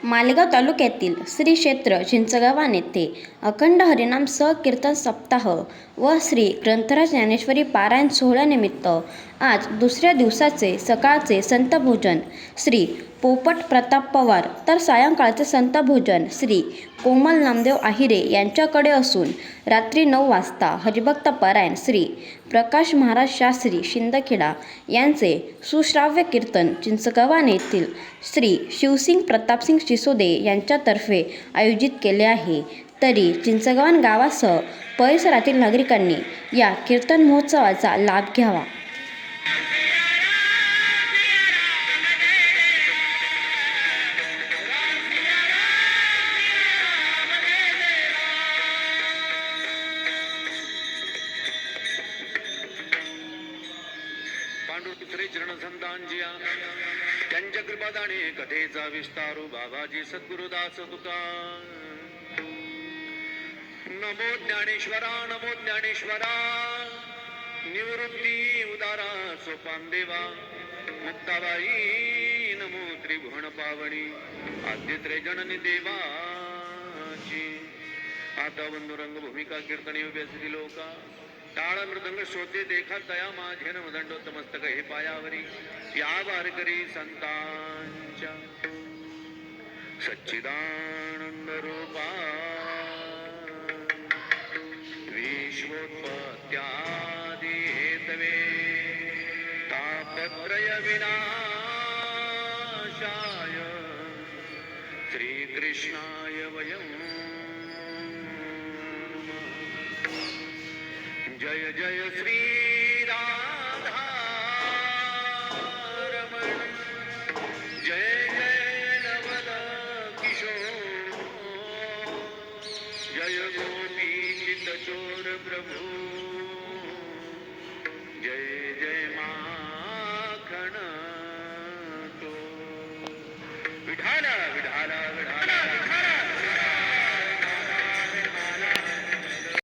मालेगाव तालुक्यातील श्री क्षेत्र चिंचगावान येथे अखंड हरिनाम कीर्तन सप्ताह व श्री ग्रंथराज ज्ञानेश्वरी पारायण सोहळ्यानिमित्त आज दुसऱ्या दिवसाचे सकाळचे संतभोजन श्री पोपट प्रताप पवार तर सायंकाळचे संतभोजन श्री कोमल नामदेव आहिरे यांच्याकडे असून रात्री 9 वाजता हरिभक्त पारायण श्री प्रकाश महाराज शास्त्री शिंदखेडा यांचे सुश्राव्य कीर्तन चिंचगावान येथील श्री शिवसिंग प्रतापसिंग सिसोदे यांच्यातर्फे आयोजित केले आहे। तरी चिंचगावान गावासह परिसरातील नागरिकांनी या कीर्तन महोत्सवाचा लाभ घ्यावा। पांडुपुत्रे चरणसंतांजिया त्यांच्या कृपादाने कथेचा विस्तारू बाबाजी सद्गुरुदास तुका। नमो ज्ञानेश्वरा नमो ज्ञानेश्वरा निवृत्ती उदारा सोपान देवा मुक्ताबाई नमो त्रिभुवन पावणी आद्य जननी देवाची। आता बंधुरंग भूमिका कीर्तनी उभ्यासी लोका टाळ मृदंग श्रोते देखा तया माझे दंडोत्तमस्तक हे पायावरी या वारकरी संतांच्या सच्चिदानंद रूपा विश्वोत्पत्त्यादि हेतवे तापत्रय विनाशाय श्रीकृष्णाय वयम् जय जय श्री राधा रमण जय जय नवल किशोर जय गोपी चित चोर प्रभु जय